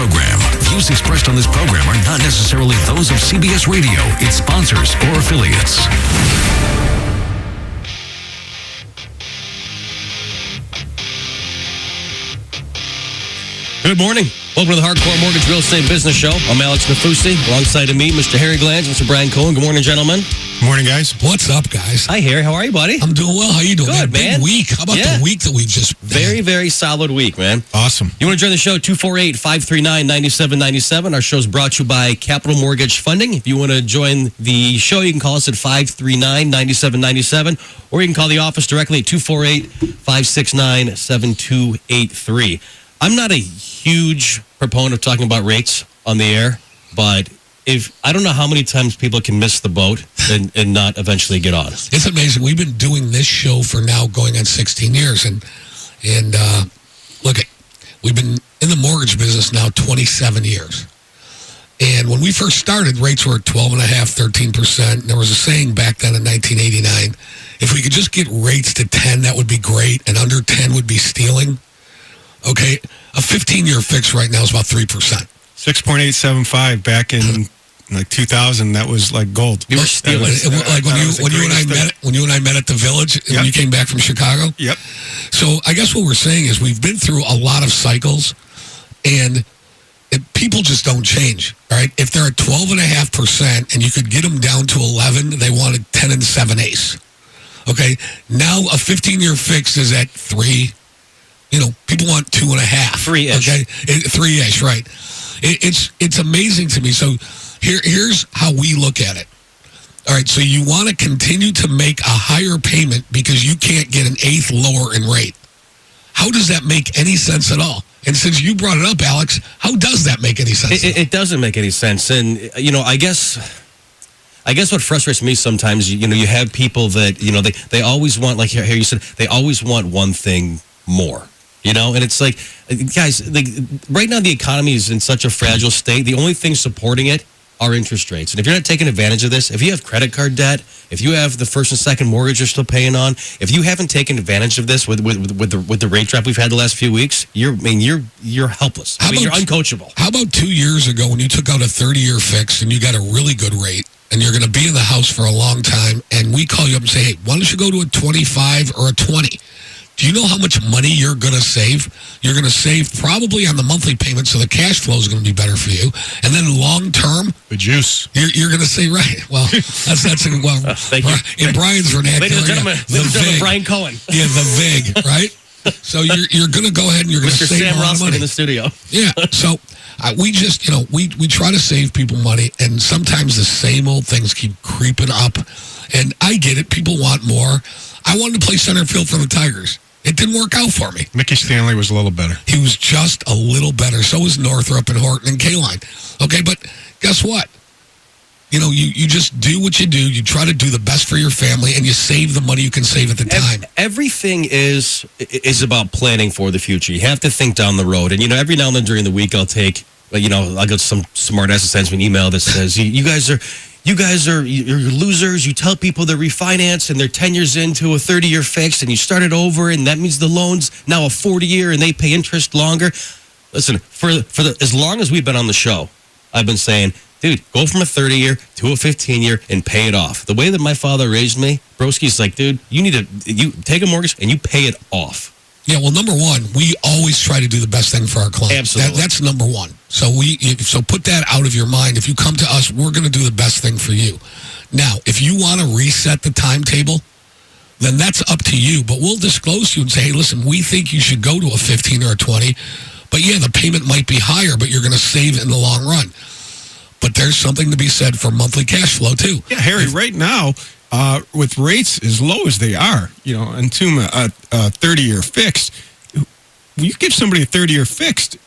program. Views expressed on this program are not necessarily those of CBS Radio, its sponsors, or affiliates. Good morning. Welcome to the Hardcore Mortgage Real Estate Business Show. I'm Alex Nafusi. Alongside of me, Mr. Harry Glanz, Mr. Brian Cohen. Good morning, gentlemen. Good morning, guys. What's up, guys? Hi, Harry. How are you, buddy? I'm doing well. How you doing? Good, man. Big week. How about the week that we've just... Very, very solid week, man. Awesome. You want to join the show, 248-539-9797. Our show's brought to you by Capital Mortgage Funding. If you want to join the show, you can call us at 539-9797, or you can call the office directly at 248-569-7283. I'm not a huge proponent of talking about rates on the air, but I don't know how many times people can miss the boat and not eventually get on. It's amazing. We've been doing this show for now going on 16 years. And look, we've been in the mortgage business now 27 years. And when we first started, rates were at 12.5%, 13%. There was a saying back then in 1989, if we could just get rates to 10, that would be great, and under 10 would be stealing. Okay, a 15-year fix right now is about 3%. 6.875 back in like 2000. That was like gold. You were stealing. Like when you and I met at the Village when you came back from Chicago. Yep. So I guess what we're saying is we've been through a lot of cycles, and people just don't change. All right, if they're at 12.5% and you could get them down to 11, they wanted 10 and 7/8. Okay, now a 15-year fix is at 3. You know, people want 2.5. 3-ish. Okay, 3-ish, right? It's amazing to me. So here's how we look at it. All right, so you want to continue to make a higher payment because you can't get an eighth lower in rate. How does that make any sense at all? And since you brought it up, Alex, how does that make any sense? It doesn't make any sense. And, you know, I guess what frustrates me sometimes, you know, you have people that, you know, they always want, like here you said, they always want one thing more. You know, and it's like, guys, right now the economy is in such a fragile state. The only thing supporting it are interest rates. And if you're not taking advantage of this, if you have credit card debt, if you have the first and second mortgage you're still paying on, if you haven't taken advantage of this with the rate drop we've had the last few weeks, you're helpless. You're uncoachable. How about 2 years ago when you took out a 30-year fix and you got a really good rate and you're going to be in the house for a long time, and we call you up and say, hey, why don't you go to a 25 or a 20? Do you know how much money you're going to save? You're going to save probably on the monthly payment, so the cash flow is going to be better for you. And then long term, the juice. You're going to say, right? Well, that's well. Thank you. In Brian's vernacular, ladies and gentlemen, Brian Cohen. Yeah, the VIG, right? So you're going to go ahead and you're going to save Sam a lot of money in the studio. Yeah. So we just, we try to save people money, and sometimes the same old things keep creeping up. And I get it. People want more. I wanted to play center field for the Tigers. It didn't work out for me. Mickey Stanley was a little better. He was just a little better. So was Northrup and Horton and Kaline. Okay, but guess what? You know, you just do what you do. You try to do the best for your family, and you save the money you can save at the time. Everything is about planning for the future. You have to think down the road. And, you know, every now and then during the week, I'll get some smart-ass that sends me an email that says, you guys are you're losers. You tell people they're refinanced and they're 10 years into a 30-year fix, and you start it over, and that means the loan's now a 40-year and they pay interest longer. Listen, for as long as we've been on the show, I've been saying, dude, go from a 30-year to a 15-year and pay it off. The way that my father raised me, Broski's like, dude, you take a mortgage and you pay it off. Yeah, well, number one, we always try to do the best thing for our client. Absolutely. That's number one. So put that out of your mind. If you come to us, we're going to do the best thing for you. Now, if you want to reset the timetable, then that's up to you. But we'll disclose to you and say, hey, listen, we think you should go to a 15 or a 20. But yeah, the payment might be higher, but you're going to save in the long run. But there's something to be said for monthly cash flow, too. Yeah, Harry, right now, with rates as low as they are, you know, and to a 30-year fixed, when you give somebody a 30-year fixed,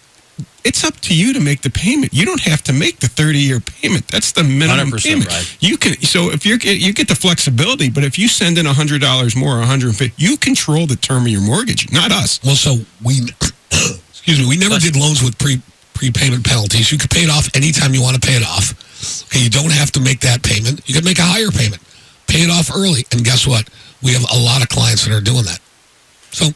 it's up to you to make the payment. You don't have to make the 30-year payment. That's the minimum payment. Right. You can. So if you get the flexibility, but if you send in $100 more, $150, you control the term of your mortgage, not us. Well, so we never did loans with prepayment penalties. You could pay it off anytime you want to pay it off. Okay, you don't have to make that payment. You can make a higher payment. Pay it off early. And guess what? We have a lot of clients that are doing that. So,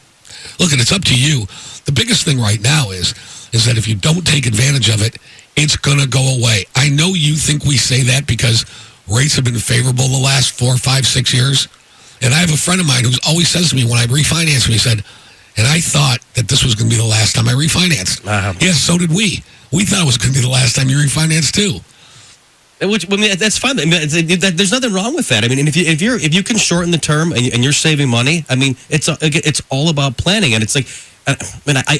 look, it's up to you. The biggest thing right now is is that if you don't take advantage of it, it's going to go away. I know you think we say that because rates have been favorable the last 4, 5, 6 years. And I have a friend of mine who always says to me when I refinance, he said, and I thought that this was going to be the last time I refinanced. Yes, so did we. We thought it was going to be the last time you refinanced too. Which, I mean, that's fine. I mean, there's nothing wrong with that. I mean, and if you can shorten the term and you're saving money, I mean, it's all about planning. And it's like, I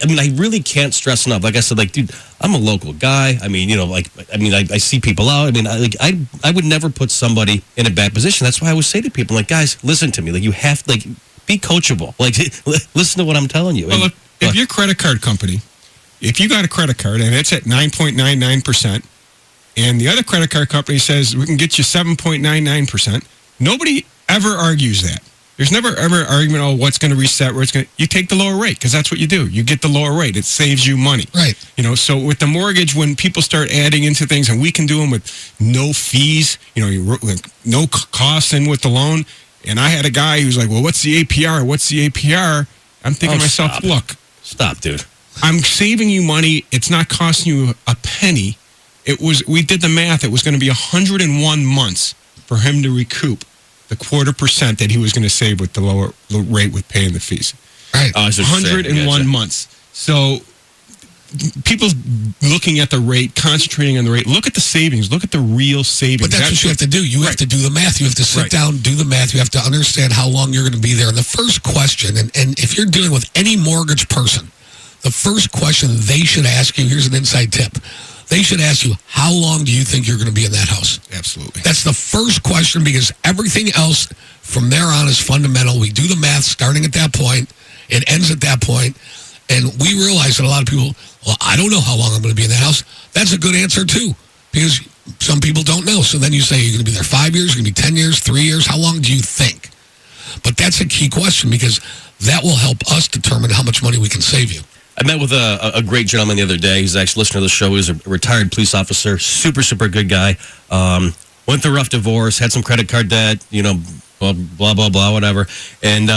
mean, I really can't stress enough. Like I said, like, dude, I'm a local guy. I mean, I see people out. I mean, I would never put somebody in a bad position. That's why I always say to people, like, guys, listen to me. Like, you have, like, be coachable. Like, listen to what I'm telling you. Well, look, if your credit card company, if you got a credit card and it's at 9.99%, and the other credit card company says we can get you 7.99%, nobody ever argues that. There's never ever an argument, oh, what's going to reset, where it's going to... You take the lower rate, because that's what you do. You get the lower rate. It saves you money. Right. You know, so with the mortgage, when people start adding into things, and we can do them with no fees, no costs in with the loan, and I had a guy who's like, well, what's the APR? What's the APR? I'm thinking to myself, stop. Look. Stop, dude. I'm saving you money. It's not costing you a penny. We did the math. It was going to be 101 months for him to recoup the 0.25% that he was going to save with the lower rate with paying the fees. Right. 101 months. So people looking at the rate, concentrating on the rate. Look at the savings. Look at the real savings. But that's what you have to do. You have to do the math. You have to sit down, do the math. You have to understand how long you're going to be there. And the first question, and if you're dealing with any mortgage person, the first question they should ask you, here's an inside tip. They should ask you, how long do you think you're going to be in that house? Absolutely. That's the first question, because everything else from there on is fundamental. We do the math starting at that point. It ends at that point. And we realize that a lot of people, well, I don't know how long I'm going to be in that house. That's a good answer, too, because some people don't know. So then you say, you're going to be there 5 years, you're going to be 10 years, 3 years. How long do you think? But that's a key question, because that will help us determine how much money we can save you. I met with a great gentleman the other day. He's actually a listener to the show. He's a retired police officer, super, super good guy. Went through a rough divorce, had some credit card debt, blah, blah, blah, whatever. And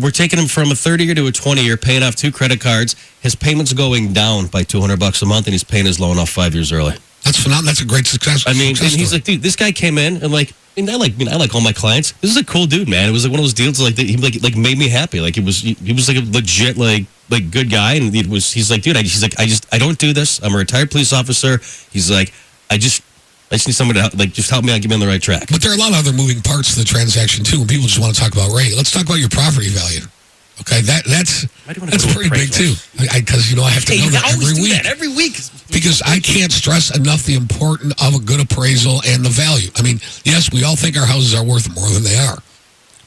we're taking him from a 30-year to a 20-year, paying off 2 credit cards. His payment's going down by $200 a month, and he's paying his loan off 5 years early. That's phenomenal. That's a great success. I mean, and he's like, dude, this guy came in and I like all my clients. This is a cool dude, man. It was like one of those deals he made me happy. Like he was like a legit like good guy, and he's like, dude, I don't do this. I'm a retired police officer. He's like, I just need somebody to just help me out, get me on the right track. But there are a lot of other moving parts to the transaction too, and people just want to talk about rate. Let's talk about your property value. Okay, that's pretty big too. Because I have to know that every week. Because I can't stress enough the importance of a good appraisal and the value. I mean, yes, we all think our houses are worth more than they are.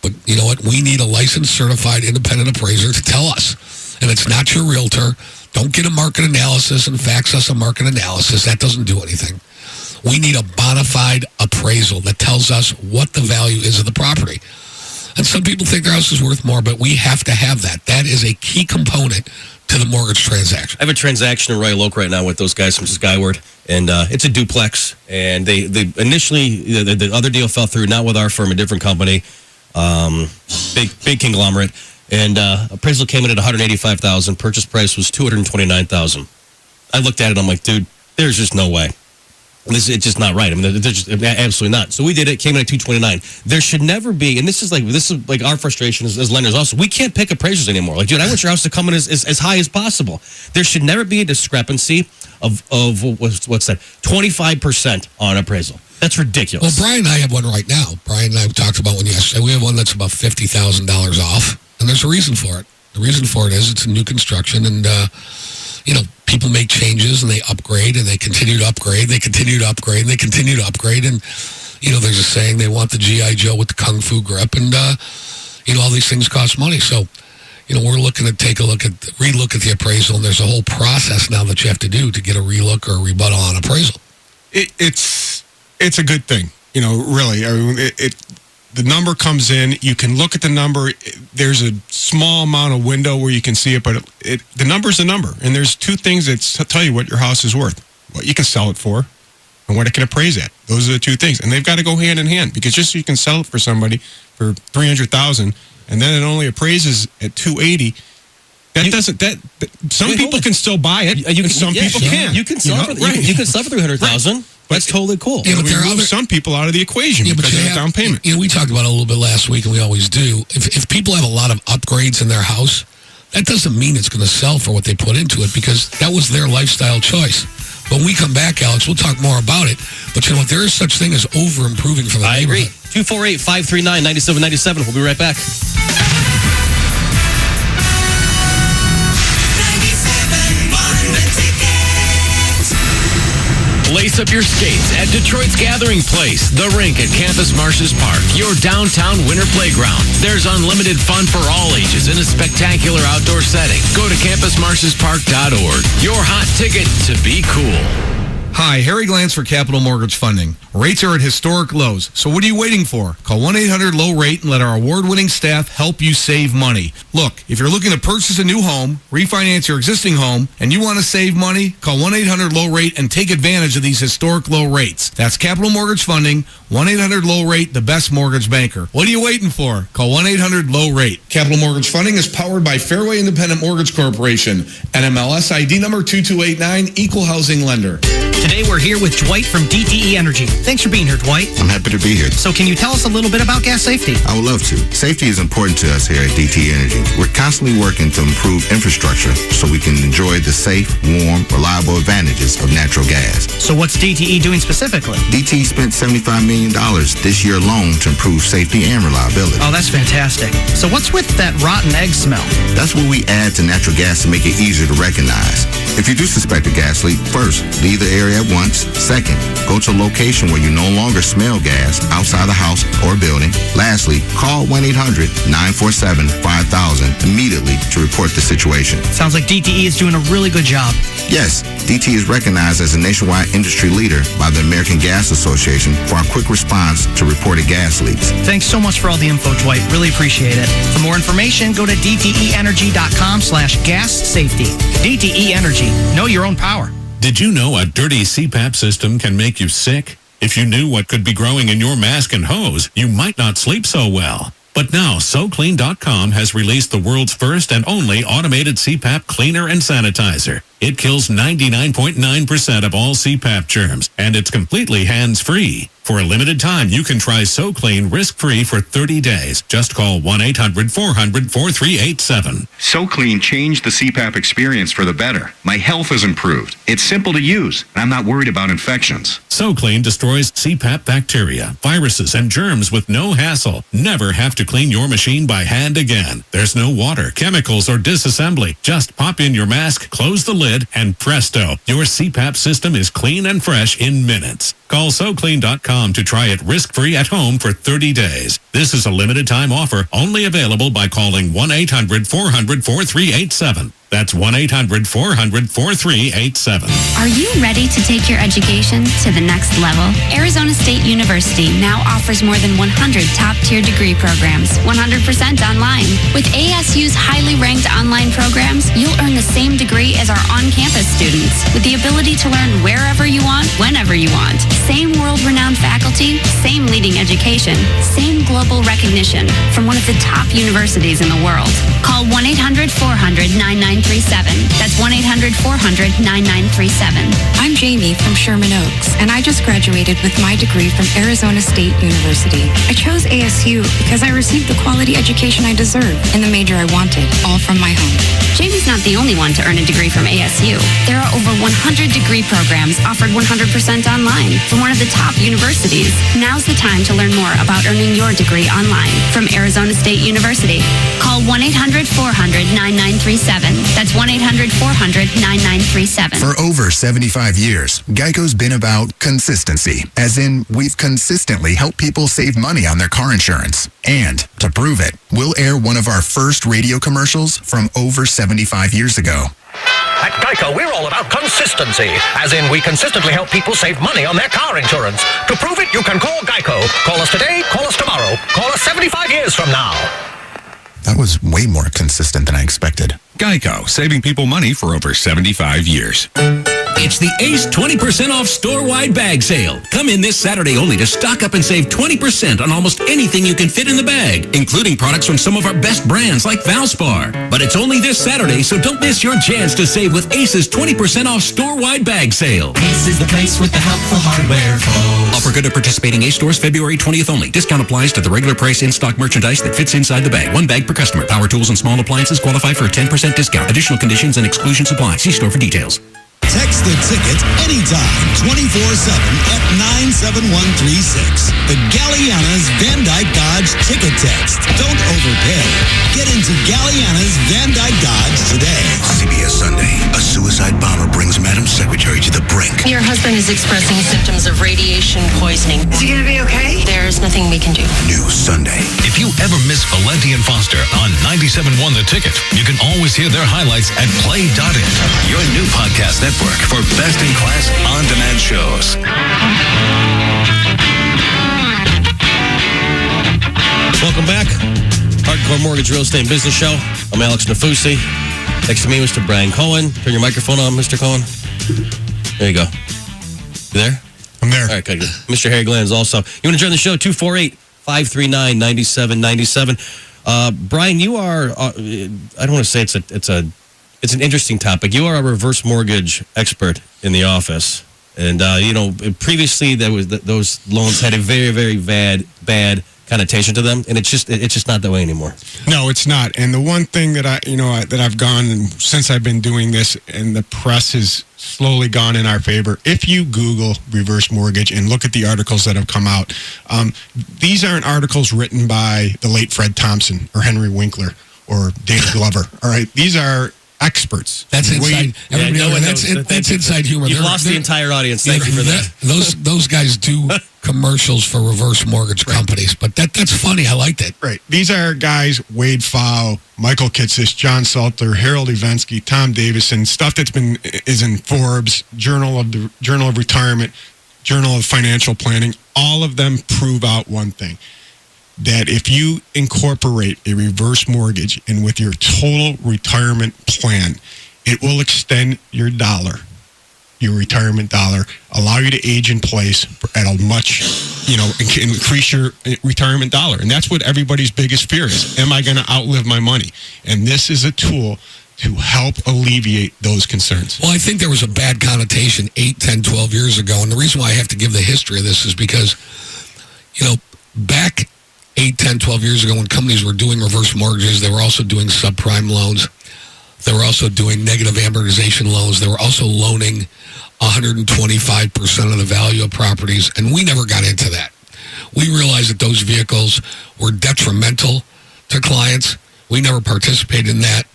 But you know what? We need a licensed, certified, independent appraiser to tell us. And it's not your realtor. Don't get a market analysis and fax us a market analysis. That doesn't do anything. We need a bona fide appraisal that tells us what the value is of the property. And some people think their house is worth more, but we have to have that. That is a key component to the mortgage transaction. I have a transaction in Royal Oak right now with those guys from Skyward, and it's a duplex. And they initially, the other deal fell through, not with our firm, a different company, big conglomerate. And appraisal came in at $185,000. Purchase price was $229,000. I looked at it, I'm like, dude, there's just no way. It's just not right. I mean, there's just absolutely not. So we did it. Came in at $229,000. There should never be, and this is like our frustration as lenders also. We can't pick appraisers anymore. Like, dude, I want your house to come in as high as possible. There should never be a discrepancy of what's that, 25% on appraisal. That's ridiculous. Well, Brian and I have one right now. Brian and I talked about one yesterday. We have one that's about $50,000 off, and there's a reason for it. The reason for it is it's a new construction, and people make changes and they upgrade and they continue to upgrade. They continue to upgrade and they continue to upgrade. And, there's a saying, they want the G.I. Joe with the Kung Fu grip. And, all these things cost money. So, we're looking to relook at the appraisal. And there's a whole process now that you have to do to get a relook or a rebuttal on appraisal. It's a good thing, really. I mean, the number comes in, you can look at the number. There's a small amount of window where you can see it, but the number's a number. And there's 2 things that tell you what your house is worth. What you can sell it for and what it can appraise at. Those are the 2 things. And they've got to go hand in hand, because just so you can sell it for somebody for $300,000 and then it only appraises at $280,000, Some Wait, people hold on. can still buy it, and some people can't. You can sell know? for you can sell for 300,000. That's totally cool. Yeah, but we there are remove other- some people out of the equation because of the down payment. We talked about it a little bit last week, and we always do. If people have a lot of upgrades in their house, that doesn't mean it's going to sell for what they put into it, because that was their lifestyle choice. When we come back, Alex, we'll talk more about it. But you know what? There is such thing as over-improving for the I agree. neighborhood. 248-539-9797. We'll be right back. Lace up your skates at Detroit's Gathering Place, the rink at Campus Martius Park, your downtown winter playground. There's unlimited fun for all ages in a spectacular outdoor setting. Go to campusmartiuspark.org. Your hot ticket to be cool. Hi, Harry Glantz for Capital Mortgage Funding. Rates are at historic lows, so what are you waiting for? Call 1-800-LOW-RATE and let our award-winning staff help you save money. Look, if you're looking to purchase a new home, refinance your existing home, and you want to save money, call 1-800-LOW-RATE and take advantage of these historic low rates. That's Capital Mortgage Funding, 1-800-LOW-RATE, the best mortgage banker. What are you waiting for? Call 1-800-LOW-RATE. Capital Mortgage Funding is powered by Fairway Independent Mortgage Corporation, NMLS ID number 2289, Equal Housing Lender. Today we're here with Dwight from DTE Energy. Thanks for being here, Dwight. I'm happy to be here. So can you tell us a little bit about gas safety? I would love to. Safety is important to us here at DTE Energy. We're constantly working to improve infrastructure so we can enjoy the safe, warm, reliable advantages of natural gas. So what's DTE doing specifically? DTE spent $75 million this year alone to improve safety and reliability. Oh, that's fantastic. So what's with that rotten egg smell? That's what we add to natural gas to make it easier to recognize. If you do suspect a gas leak, first, leave the area at once. Second, go to a location where you no longer smell gas outside the house or building. Lastly, call 1-800-947-5000 immediately to report the situation. Sounds like DTE is doing a really good job. Yes, DTE is recognized as a nationwide industry leader by the American Gas Association for our quick response to reported gas leaks. Thanks so much for all the info, Dwight. Really appreciate it. For more information, go to dteenergy.com/gas safety. DTE Energy. Know your own power. Did you know a dirty CPAP system can make you sick? If you knew what could be growing in your mask and hose, you might not sleep so well. But now, SoClean.com has released the world's first and only automated CPAP cleaner and sanitizer. It kills 99.9% of all CPAP germs, and it's completely hands-free. For a limited time, you can try SoClean risk-free for 30 days. Just call 1-800-400-4387. SoClean changed the CPAP experience for the better. My health has improved. It's simple to use, and I'm not worried about infections. SoClean destroys CPAP bacteria, viruses, and germs with no hassle. Never have to clean your machine by hand again. There's no water, chemicals, or disassembly. Just pop in your mask, close the lid, and presto, your CPAP system is clean and fresh in minutes. Call SoClean.com to try it risk-free at home for 30 days. This is a limited-time offer only available by calling 1-800-400-4387. That's 1-800-400-4387. Are you ready to take your education to the next level? Arizona State University now offers more than 100 top-tier degree programs, 100% online. With ASU's highly ranked online programs, you'll earn the same degree as our on-campus students, with the ability to learn wherever you want, whenever you want. Same world-renowned faculty, same leading education, same global recognition from one of the top universities in the world. Call 1-800-400-9937. That's 1-800-400-9937. I'm Jamie from Sherman Oaks, and I just graduated with my degree from Arizona State University. I chose ASU because I received the quality education I deserve in the major I wanted, all from my home. Jamie's not the only one to earn a degree from ASU. There are over 100 degree programs offered 100% online from one of the top universities. Now's the time to learn more about earning your degree online from Arizona State University. Call 1-800-400-9937. That's 1-800-400-9937. For over 75 years, Geico's been about consistency, as in we've consistently helped people save money on their car insurance. And to prove it, we'll air one of our first radio commercials from over 75 years ago. At Geico, we're all about consistency, as in we consistently help people save money on their car insurance. To prove it, you can call Geico. Call us today, call us tomorrow, call us 75 years from now. That was way more consistent than I expected. Geico, saving people money for over 75 years. It's the Ace 20% off store-wide bag sale. Come in this Saturday only to stock up and save 20% on almost anything you can fit in the bag, including products from some of our best brands like Valspar. But it's only this Saturday, so don't miss your chance to save with Ace's 20% off store-wide bag sale. Ace is the place with the helpful hardware, folks. Offer good at participating Ace stores February 20th only. Discount applies to the regular price in-stock merchandise that fits inside the bag. One bag per customer. Power tools and small appliances qualify for a 10% discount. Additional conditions and exclusions apply. See store for details. Text the ticket anytime, 24/7 at 97136. The Galliana's Van Dyke Dodge Ticket Text. Don't overpay. Get into Galliana's Van Dyke Dodge today. CBS Sunday. A suicide bomber brings Madam Secretary to the brink. Your husband is expressing symptoms of radiation poisoning. Is he going to be okay? There's nothing we can do. New Sunday. If you ever miss Valenti and Foster on 97.1 The Ticket, you can always hear their highlights at play.it, your new podcast network for best-in-class on-demand shows. Welcome back. Hardcore Mortgage Real Estate and Business Show. I'm Alex Nafusi. Next to me, Mr. Brian Cohen. Turn your microphone on, Mr. Cohen. There you go. You there? I'm there. All right, good. Mr. Harry Glenn is also. You want to join the show? 248-539-9797. Brian, you are. I don't want to say it's an interesting topic. You are a reverse mortgage expert in the office, and previously those loans had a very, very bad connotation to them, and it's just not that way anymore. No, it's not. And the one thing that I've gone since I've been doing this, and the press has slowly gone in our favor. If you Google reverse mortgage and look at the articles that have come out, these aren't articles written by the late Fred Thompson or Henry Winkler or Dana Glover. All right, these are experts. That's inside. That's inside humor. You've lost the entire audience. Thank you for that. Those guys do commercials for reverse mortgage companies, but that's funny. I liked it. Right. These are guys: Wade Pfau, Michael Kitsis, John Salter, Harold Evensky, Tom Davison. Stuff that's is in Forbes, Journal of Retirement, Journal of Financial Planning. All of them prove out one thing: that if you incorporate a reverse mortgage and with your total retirement plan, it will extend your retirement dollar, allow you to age in place at a much, increase your retirement dollar. And that's what everybody's biggest fear is. Am I going to outlive my money? And this is a tool to help alleviate those concerns. Well, I think there was a bad connotation 8, 10, 12 years ago. And the reason why I have to give the history of this is because, back 8, 10, 12 years ago when companies were doing reverse mortgages, they were also doing subprime loans. They were also doing negative amortization loans. They were also loaning 125% of the value of properties, and we never got into that. We realized that those vehicles were detrimental to clients. We never participated in that.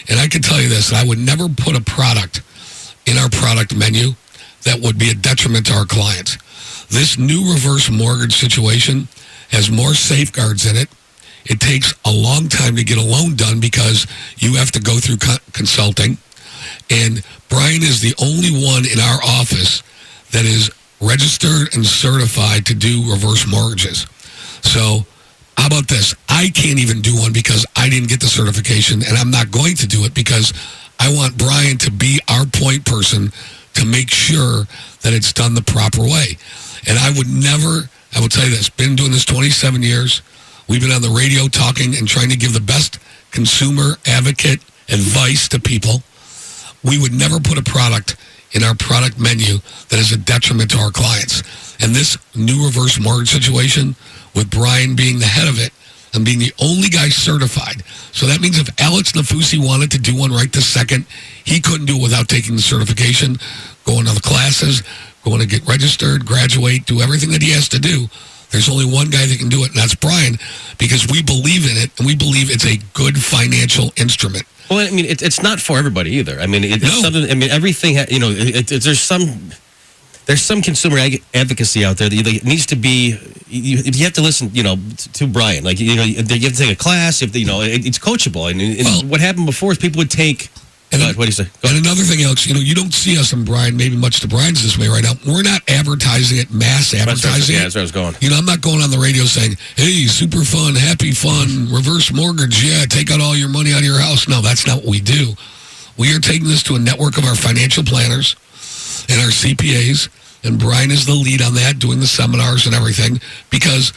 And I can tell you this, I would never put a product in our product menu that would be a detriment to our clients. This new reverse mortgage situation has more safeguards in it. It takes a long time to get a loan done because you have to go through consulting. And Brian is the only one in our office that is registered and certified to do reverse mortgages. So how about this? I can't even do one because I didn't get the certification, and I'm not going to do it because I want Brian to be our point person to make sure that it's done the proper way. And I will tell you this, been doing this 27 years. We've been on the radio talking and trying to give the best consumer advocate advice to people. We would never put a product in our product menu that is a detriment to our clients. And this new reverse mortgage situation, with Brian being the head of it and being the only guy certified. So that means if Alex Nafusi wanted to do one right this second, he couldn't do it without taking the certification, going to the classes, going to get registered, graduate, do everything that he has to do. There's only one guy that can do it, and that's Brian, because we believe in it, and we believe it's a good financial instrument. Well, I mean, it's not for everybody either. I mean, it's something. I mean, everything. There's some consumer advocacy out there that needs to be. You have to listen, to Brian. Like, you have to take a class. It's coachable. And what happened before is people would take. What do you say? And another thing, Alex, you don't see us and Brian, maybe much to Brian's this way right now. We're not advertising it, mass advertising. Yeah, that's where I was going. I'm not going on the radio saying, hey, super fun, happy fun, reverse mortgage, yeah, take out all your money out of your house. No, that's not what we do. We are taking this to a network of our financial planners, and our CPAs, and Brian is the lead on that, doing the seminars and everything, because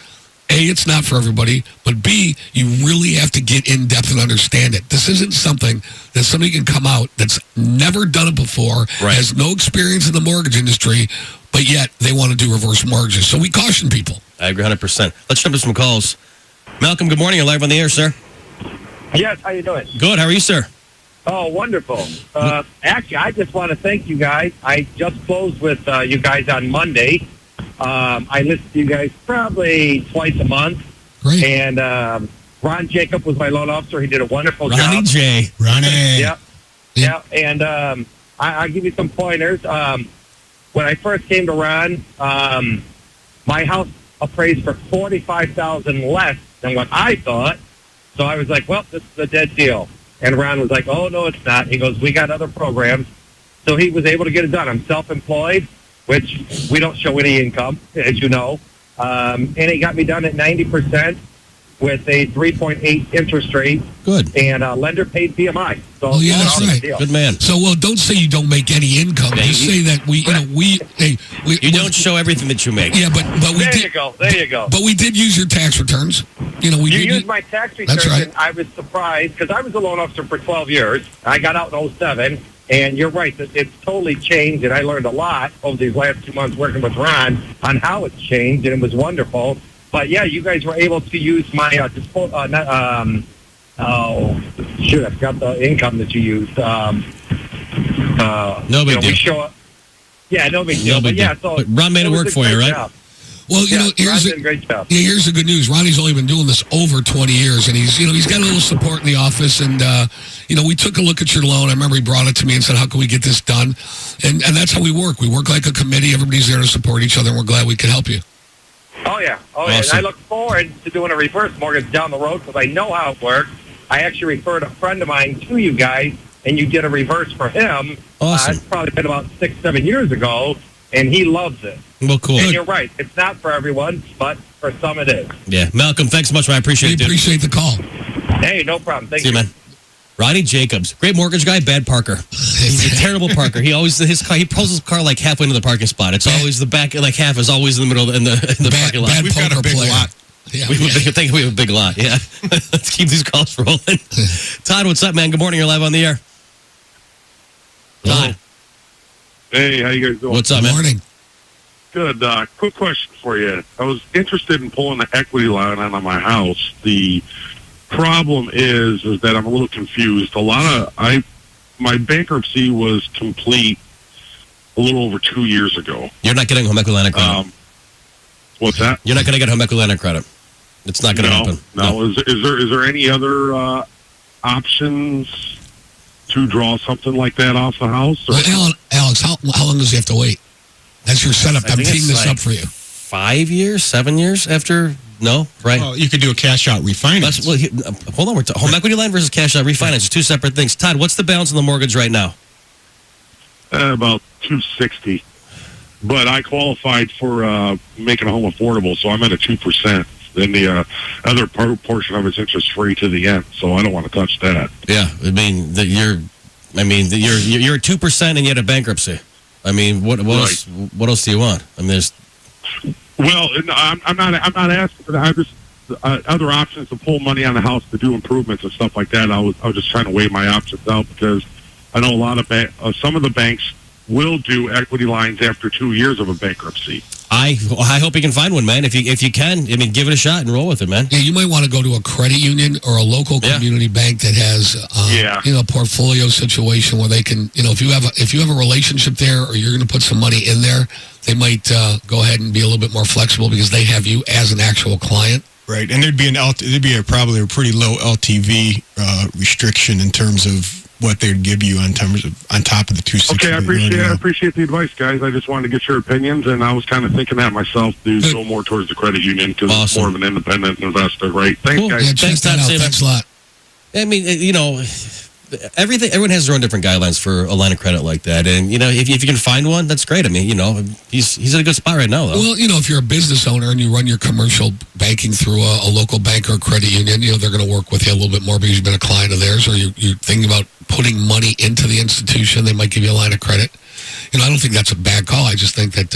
A, it's not for everybody, but B, you really have to get in depth and understand it. This isn't something that somebody can come out that's never done it before, has no experience in the mortgage industry, but yet they want to do reverse mortgages. So we caution people. I agree 100%. Let's jump to some calls. Malcolm, good morning. You're live on the air, sir. Yes, how you doing? Good. How are you, sir? Oh, wonderful. Actually, I just want to thank you guys. I just closed with you guys on Monday. I listen to you guys probably twice a month. Great. And Ron Jacob was my loan officer. He did a wonderful job. Ronnie J. Ronnie. Yep. Yeah. And I'll give you some pointers. When I first came to Ron, my house appraised for $45,000 less than what I thought. So I was like, well, this is a dead deal. And Ron was like, oh, no, it's not. He goes, we got other programs. So he was able to get it done. I'm self-employed, which we don't show any income, as you know. And he got me done at 90% with a 3.8 interest rate. Good. And lender paid PMI. So Oh, yeah, that's right. Good man. So, well, don't say you don't make any income. Just say that we You don't show everything that you make. Yeah, but we There did. you go. There you go. But we did use your tax returns. We You did used my tax returns, That's right. and I was surprised because I was a loan officer for 12 years. I got out in 07, and you're right, it's totally changed, and I learned a lot over these last 2 months working with Ron on how it's changed, and it was wonderful. But, yeah, you guys were able to use my, I forgot the income that you used. No big deal. We show up. Yeah, no big deal. No big but, yeah, deal. so But Ron made it was work a for you, great right? job. Well, Ron here's did a great job. here's the good news. Ronnie's only been doing this over 20 years, and he's got a little support in the office. And we took a look at your loan. I remember he brought it to me and said, "How can we get this done?" And that's how we work. We work like a committee. Everybody's there to support each other, and we're glad we can help you. Oh, yeah. Oh, yeah. And Awesome. I look forward to doing a reverse mortgage down the road because I know how it works. I actually referred a friend of mine to you guys, and you did a reverse for him. Awesome. It's probably been about 6-7 years ago, and he loves it. Well, cool. And you're right. It's not for everyone, but for some it is. Yeah. Malcolm, thanks so much, man. I appreciate it, dude. Appreciate the call. Hey, no problem. Thank See you, man. Ronnie Jacobs, great mortgage guy, bad parker. He's a terrible parker. He always he pulls his car like halfway into the parking spot. It's always the back, like half is always in the middle in the parking lot. We've got a big lot. Yeah, I think we have a big lot. Yeah. Let's keep these calls rolling. Todd, what's up, man? Good morning. You're live on the air. Todd, Hey, how you guys doing? what's up, man? Morning. Good. Quick question for you. I was interested in pulling the equity line on my house. The problem is that I'm a little confused. My bankruptcy was complete a little over 2 years ago. You're not getting home equity line of credit. What's that? You're not going to get home equity line of credit. It's not going to happen. No. Is there any other options to draw something like that off the house? Or? Well, Alex, how long does he have to wait? That's your setup. I I'm think teeing it's this like up for you. 5 years, 7 years after? No, right? Well, you could do a cash out refinance. Hold on. Home equity line versus cash out refinance are two separate things. Todd, what's the balance on the mortgage right now? About $260. But I qualified for making a home affordable, so I'm at a 2%. Then the other portion of it's interest free to the end, so I don't want to touch that. Yeah, I mean you're at 2% and you had a bankruptcy. I mean, what else? What else do you want? I mean, there's. Well, I'm not asking for that. I just other options to pull money on the house to do improvements and stuff like that. I was just trying to weigh my options out because I know a lot of some of the banks will do equity lines after 2 years of a bankruptcy. I hope you can find one, man. If you can, I mean, give it a shot and roll with it, man. Yeah, you might want to go to a credit union or a local community bank that has, a portfolio situation where they can, if you have a relationship there or you're going to put some money in there, they might go ahead and be a little bit more flexible because they have you as an actual client. Right, and there'd be probably a pretty low LTV restriction in terms of what they'd give you on top of the 260. Okay, I appreciate the advice, guys. I just wanted to get your opinions, and I was kind of thinking that myself to go more towards the credit union because it's more of an independent investor, right? Thanks, Cool. guys. Yeah, thanks, Todd. Thanks a lot. I mean, everyone has their own different guidelines for a line of credit like that, and if you can find one, that's great. I mean, he's in a good spot right now, though. Well, if you're a business owner and you run your commercial banking through a local bank or credit union, they're going to work with you a little bit more because you've been a client of theirs, or you're thinking about putting money into the institution. They might give you a line of credit. I don't think that's a bad call. I just think that,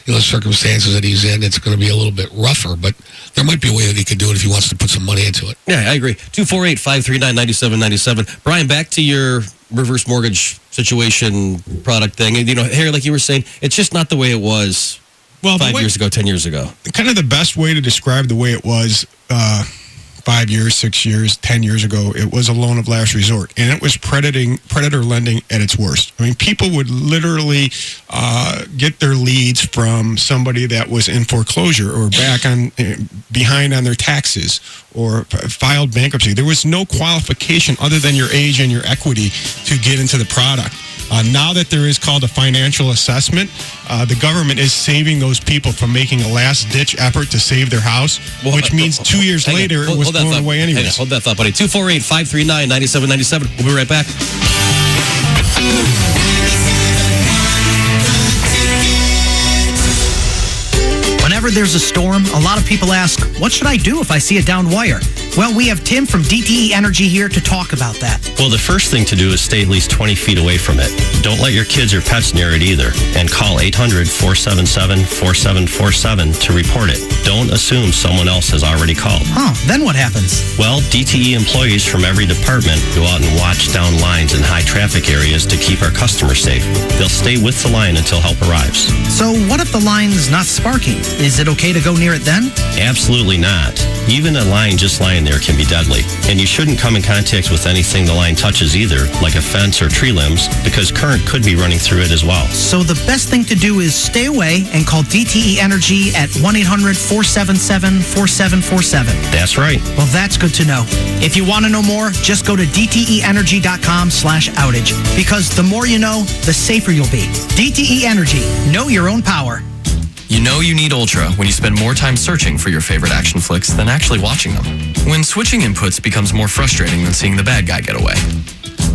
the circumstances that he's in, it's going to be a little bit rougher, but there might be a way that he could do it if he wants to put some money into it. Yeah, I agree. 248-539-9797. Brian, back to your reverse mortgage situation product thing. And, Harry, like you were saying, it's just not the way it was 5 years ago, 10 years ago. Kind of the best way to describe the way it was 5 years, 6 years, 10 years ago, it was a loan of last resort. And it was predator lending at its worst. I mean, people would literally get their leads from somebody that was in foreclosure or behind on their taxes or filed bankruptcy. There was no qualification other than your age and your equity to get into the product. Now that there is called a financial assessment, the government is saving those people from making a last-ditch effort to save their house, which means 2 years later it was thrown away anyways. Hold that thought, buddy. 248-539-9797. We'll be right back. Whenever there's a storm, a lot of people ask, what should I do if I see a downed wire? Well, we have Tim from DTE Energy here to talk about that. Well, the first thing to do is stay at least 20 feet away from it. Don't let your kids or pets near it either. And call 800-477-4747 to report it. Don't assume someone else has already called. Oh, then what happens? Well, DTE employees from every department go out and watch down lines in high traffic areas to keep our customers safe. They'll stay with the line until help arrives. So what if the line's not sparking? Is it okay to go near it then? Absolutely not. Even a line just lying there can be deadly. And you shouldn't come in contact with anything the line touches either, like a fence or tree limbs, because current could be running through it as well. So the best thing to do is stay away and call DTE Energy at 1-800-477-4747. That's right. Well, that's good to know. If you want to know more, just go to DTEenergy.com/outage, because the more you know, the safer you'll be. DTE Energy. Know your own power. You know you need Ultra when you spend more time searching for your favorite action flicks than actually watching them. When switching inputs becomes more frustrating than seeing the bad guy get away.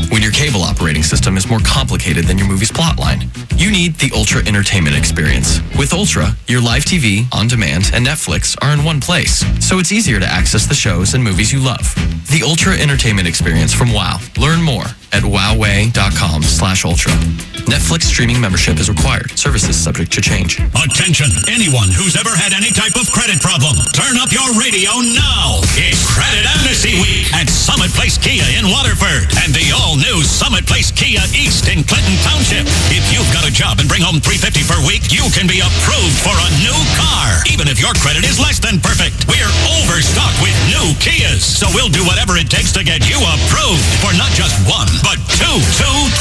When your cable operating system is more complicated than your movie's plotline. You need the Ultra Entertainment Experience. With Ultra, your live TV, on demand, and Netflix are in one place, so it's easier to access the shows and movies you love. The Ultra Entertainment Experience from WOW. Learn more at wowway.com/ultra. Netflix streaming membership is required. Services subject to change. Attention, anyone who's ever had any type of credit problem, turn up your radio now. It's Credit Amnesty Week at Summit Place Kia in Waterford and the all-new Summit Place Kia East in Clinton Township. If you've got a job and bring home $350 per week, you can be approved for a new car, even if your credit is less than perfect. We're overstocked with new Kias, so we'll do whatever it takes to get you approved for not just one, but two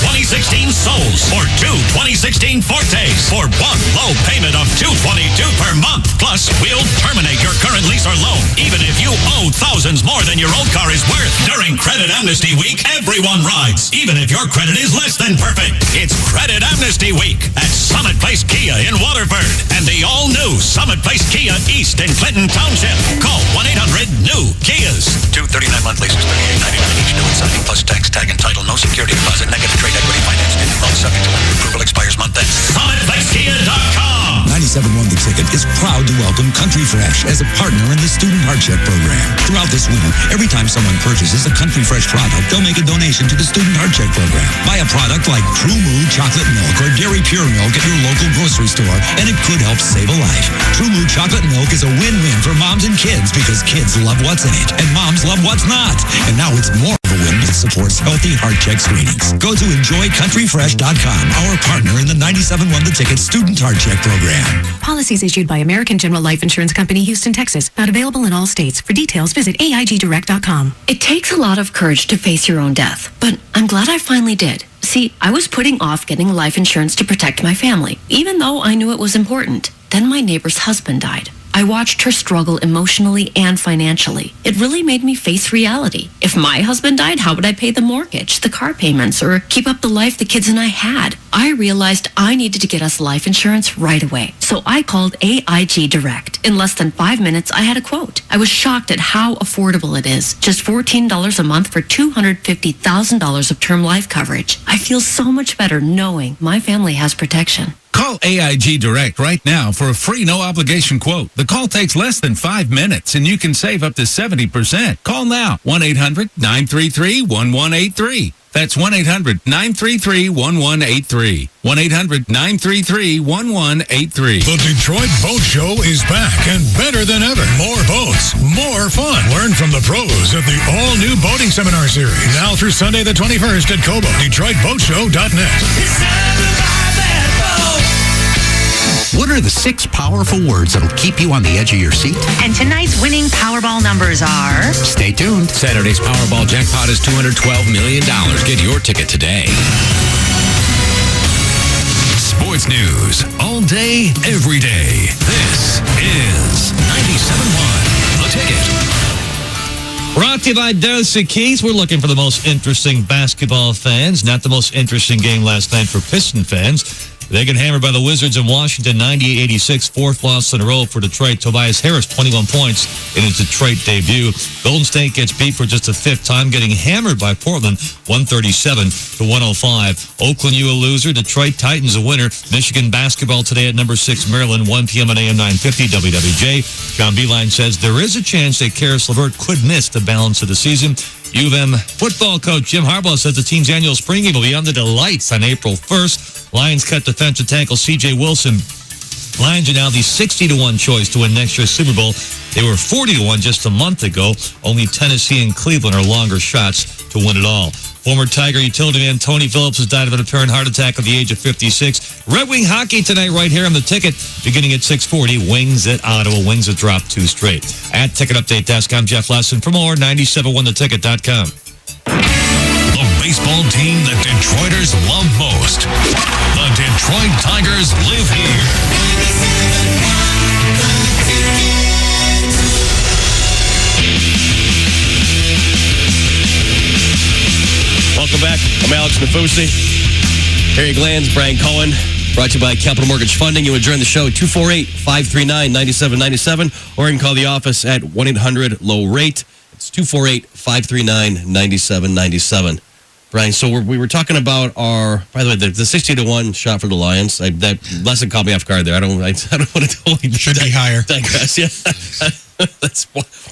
2016 Souls or two 2016 Fortes for one low payment of $222 per month. Plus, we'll terminate your current lease or loan, even if you owe thousands more than your old car is worth. During Credit Amnesty Week, everyone rides, even if your credit is less than perfect. It's Credit Amnesty Week at Summit Place Kia in Waterford and the all-new Summit Place Kia East in Clinton Township. Call 1-800-NEW-KIAs. 239 month leases, $38.99 each. New and signing plus tax, tag, and title. No security deposit. Negative trade equity finance. Loan subject to lender approval. Expires month end. SummitPlaceKia.com. 97.1 The Ticket is proud to welcome Country Fresh as a partner in the Student Hardship Program. Throughout this winter, every time someone purchases a Country Fresh product, they'll make a donation to the Student Hardship Program. Buy a product like True Moo Chocolate Milk or Dairy Pure Milk at your local grocery store, and it could help save a life. True Moo Chocolate Milk is a win-win for moms and kids because kids love what's in it, and moms love what's not. And now it's more of a win that supports healthy heart check screenings. Go to enjoycountryfresh.com, our partner in the 97.1 The Ticket Student Heart Check Program. Policies issued by American General Life Insurance Company, Houston, Texas. Not available in all states. For details, visit AIGdirect.com. It takes a lot of courage to face your own death, but I'm glad I finally did. See, I was putting off getting life insurance to protect my family, even though I knew it was important. Then my neighbor's husband died. I watched her struggle emotionally and financially. It really made me face reality. If my husband died, how would I pay the mortgage, the car payments, or keep up the life the kids and I had? I realized I needed to get us life insurance right away. So I called AIG Direct. In less than 5 minutes, I had a quote. I was shocked at how affordable it is. Just $14 a month for $250,000 of term life coverage. I feel so much better knowing my family has protection. Call AIG Direct right now for a free no-obligation quote. The call takes less than 5 minutes, and you can save up to 70%. Call now, 1-800-933-1183. That's 1-800-933-1183. 1-800-933-1183. The Detroit Boat Show is back and better than ever. More boats, more fun. Learn from the pros at the all-new boating seminar series. Now through Sunday the 21st at Cobo. DetroitBoatShow.net. What are the 6 powerful words that'll keep you on the edge of your seat? And tonight's winning Powerball numbers are... Stay tuned. Saturday's Powerball jackpot is $212 million. Get your ticket today. Sports news all day, every day. This is 97.1 The Ticket. Brought to you by Dos Equis. We're looking for the most interesting basketball fans, not the most interesting game last night for Piston fans. They get hammered by the Wizards in Washington, 98-86, fourth loss in a row for Detroit. Tobias Harris, 21 points in his Detroit debut. Golden State gets beat for just the 5th time, getting hammered by Portland, 137-105. Oakland U a loser, Detroit Titans a winner. Michigan basketball today at number 6 Maryland, 1 p.m. on AM 950 WWJ. John Beilein says there is a chance that Karis LeVert could miss the balance of the season. U of M football coach Jim Harbaugh says the team's annual spring game will be under the lights on April 1st. Lions cut defensive tackle C.J. Wilson. Lions are now the 60-1 choice to win next year's Super Bowl. They were 40-1 just a month ago. Only Tennessee and Cleveland are longer shots to win it all. Former Tiger utility man Tony Phillips has died of an apparent heart attack at the age of 56. Red Wing hockey tonight right here on The Ticket, beginning at 6:40. Wings at Ottawa. Wings have dropped 2 straight. At TicketUpdate.com, Jeff Lesson. For more, 971theticket.com. The baseball team that Detroiters love most. The Detroit Tigers live here. Welcome back. I'm Alex Nafusi. Harry Glanz, Brian Cohen. Brought to you by Capital Mortgage Funding. You would join the show at 248-539-9797, or you can call the office at 1-800-LOW-RATE. It's 248-539-9797. Brian, so we were talking about our, by the way, the 60-1 shot for the Lions. That lesson caught me off guard there. I don't want to totally should be higher. Digress. Yeah.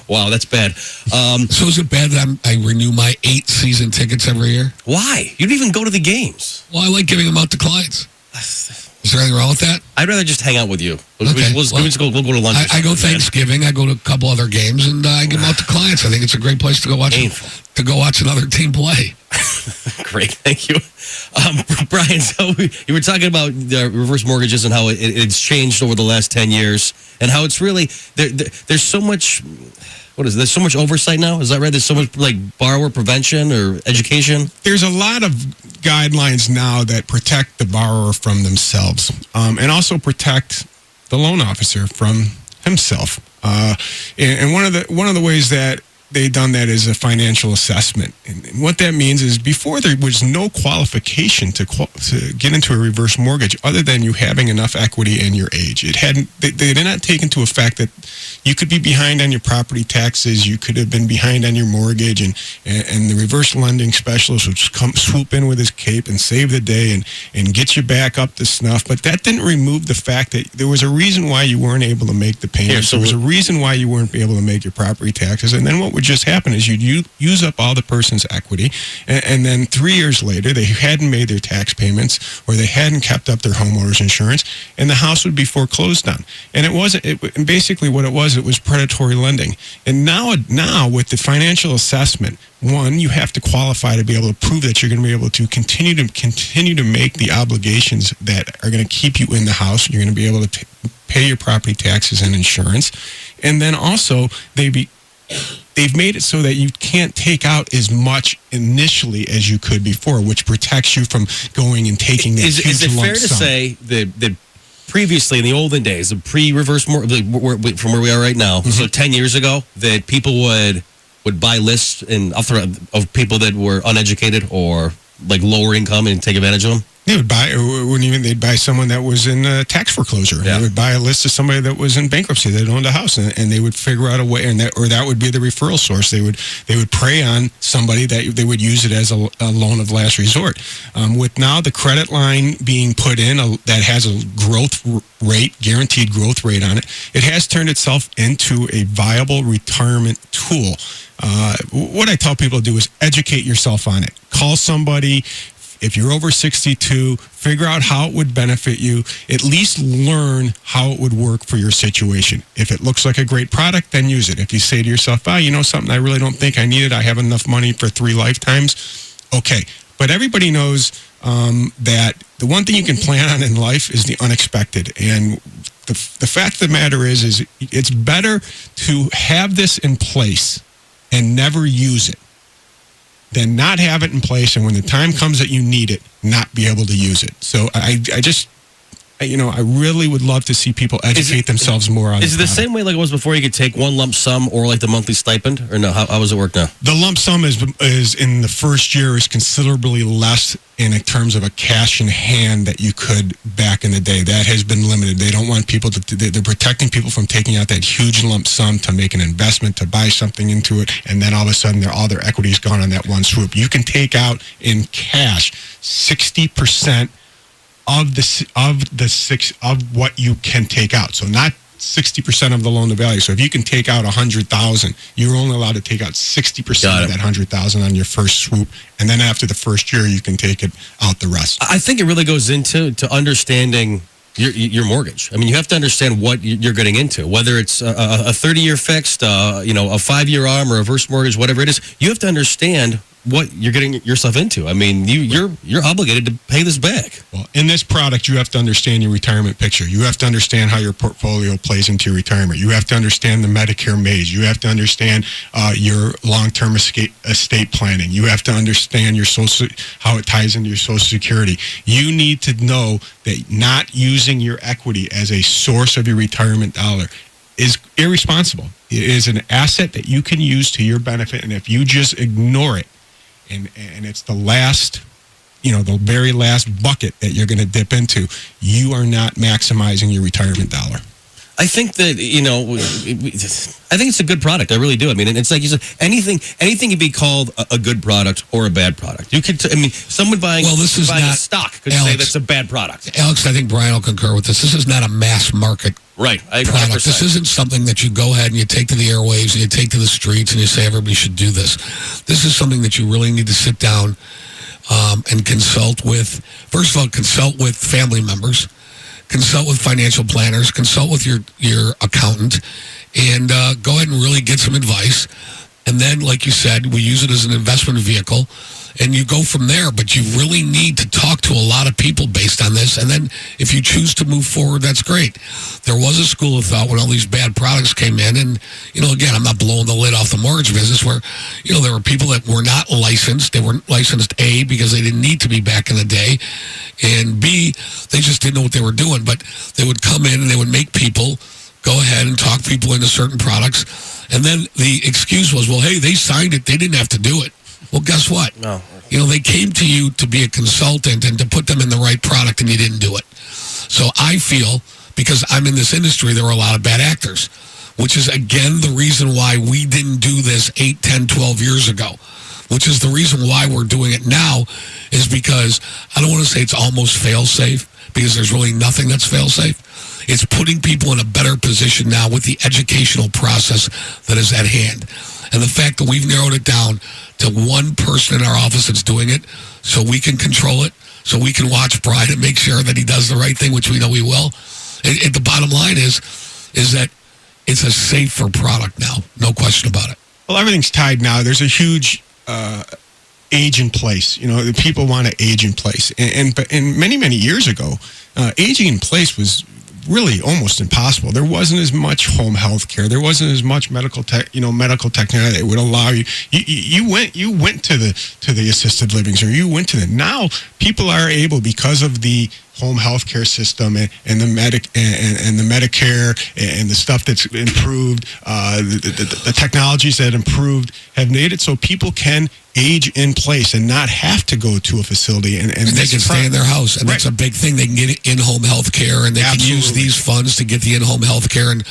Wow, that's bad. So is it bad that I renew my 8 season tickets every year? Why? You don't even go to the games. Well, I like giving them out to clients. Is there anything wrong with that? I'd rather just hang out with you. Okay. We'll go to lunch. I go Thanksgiving. I go to a couple other games, and I give them out to clients. I think it's a great place to go watch another team play. Great, thank you. Brian, so you were talking about the reverse mortgages and how it's changed over the last 10 years, and how it's really, there's so much, there's so much oversight now? Is that right? There's so much like borrower prevention or education? There's a lot of guidelines now that protect the borrower from themselves, and also protect the loan officer from himself. And one of the ways that they've done that is a financial assessment. And what that means is before there was no qualification to get into a reverse mortgage other than you having enough equity and your age. They did not take into effect that you could be behind on your property taxes, you could have been behind on your mortgage, and the reverse lending specialist would swoop in with his cape and save the day and get you back up to snuff. But that didn't remove the fact that there was a reason why you weren't able to make the payments. There was a reason why you weren't able to make your property taxes. And then what would just happen is you'd use up all the person's equity, and then 3 years later they hadn't made their tax payments or they hadn't kept up their homeowner's insurance, and the house would be foreclosed on. And basically what it was predatory lending. And now with the financial assessment, one, you have to qualify to be able to prove that you're going to be able to continue to make the obligations that are going to keep you in the house. You're going to be able to pay your property taxes and insurance. And then also they've made it so that you can't take out as much initially as you could before, which protects you from going and taking that huge lump sum. Is it fair to say that previously, in the olden days, the pre-reverse mortgage, from where we are right now, so 10 years ago, that people would buy lists of people that were uneducated or like lower income and take advantage of them? They would buy, or wouldn't even, they'd buy someone that was in tax foreclosure. Yeah. They would buy a list of somebody that was in bankruptcy that owned a house, and they would figure out a way, or that would be the referral source. They would prey on somebody that they would use it as a loan of last resort. With now the credit line being put in that has a growth rate, guaranteed growth rate on it, it has turned itself into a viable retirement tool. What I tell people to do is educate yourself on it. Call somebody. If you're over 62, figure out how it would benefit you. At least learn how it would work for your situation. If it looks like a great product, then use it. If you say to yourself, you know something, I really don't think I need it. I have enough money for 3 lifetimes. Okay. But everybody knows that the one thing you can plan on in life is the unexpected. And the fact of the matter is it's better to have this in place and never use it than not have it in place, and when the time comes that you need it, not be able to use it. So I really would love to see people educate themselves more on. Is it the same way like it was before? You could take one lump sum or like the monthly stipend, or no? How does it work now? The lump sum is in the first year is considerably less in terms of a cash in hand that you could back in the day. That has been limited. They don't want people they're protecting people from taking out that huge lump sum to make an investment, to buy something into it, and then all of a sudden all their equity is gone on that one swoop. You can take out in cash 60% of what you can take out. So not 60% of the loan to value. So if you can take out $100,000, you're only allowed to take out 60% of that $100,000 on your first swoop, and then after the first year, you can take it out the rest. I think it really goes into understanding your mortgage. I mean, you have to understand what you're getting into, whether it's a 30-year fixed, a 5-year ARM or a reverse mortgage, whatever it is. You have to understand what you're getting yourself into. I mean, you're obligated to pay this back. Well, in this product, you have to understand your retirement picture. You have to understand how your portfolio plays into your retirement. You have to understand the Medicare maze. You have to understand your long-term estate planning. You have to understand your how it ties into your Social Security. You need to know that not using your equity as a source of your retirement dollar is irresponsible. It is an asset that you can use to your benefit, and if you just ignore it, and it's the last, the very last bucket that you're going to dip into, you are not maximizing your retirement dollar. I think that, I think it's a good product. I really do. I mean, it's like you said, anything can be called a good product or a bad product. You could, someone buying a stock could say that's a bad product. Alex, I think Brian will concur with this. This is not a mass market right. product. This isn't something that you go ahead and you take to the airwaves and you take to the streets and you say everybody should do this. This is something that you really need to sit down and consult with. First of all, consult with family members. Consult with financial planners, consult with your accountant, and go ahead and really get some advice. And then, like you said, we use it as an investment vehicle, and you go from there. But you really need to talk to a lot of people based on this. And then if you choose to move forward, that's great. There was a school of thought when all these bad products came in. And, again, I'm not blowing the lid off the mortgage business where, there were people that were not licensed. They weren't licensed, A, because they didn't need to be back in the day. And B, they just didn't know what they were doing. But they would come in and they would make people go ahead and talk people into certain products. And then the excuse was, well, hey, they signed it. They didn't have to do it. Well, guess what? No. They came to you to be a consultant and to put them in the right product, and you didn't do it. So I feel, because I'm in this industry, there were a lot of bad actors, which is, again, the reason why we didn't do this 8, 10, 12 years ago, which is the reason why we're doing it now, is because I don't want to say it's almost fail-safe, because there's really nothing that's fail-safe. It's putting people in a better position now with the educational process that is at hand. And the fact that we've narrowed it down to one person in our office that's doing it, so we can control it, so we can watch Brian and make sure that he does the right thing, which we know he will. And the bottom line is that it's a safer product now, no question about it. Well, everything's tied now. There's a huge age in place. The people want to age in place. And many, many years ago, aging in place was really almost impossible. There wasn't as much home health care. There wasn't as much medical technology that would allow you. You went to the assisted livings, or you went to the. Now people are able, because of the home health care system and the Medicare and the stuff that's improved, the technologies that improved have made it so people can age in place and not have to go to a facility. And they can stay in their house. And that's a big thing. They can get in-home health care, and they can use these funds to get the in-home health care. And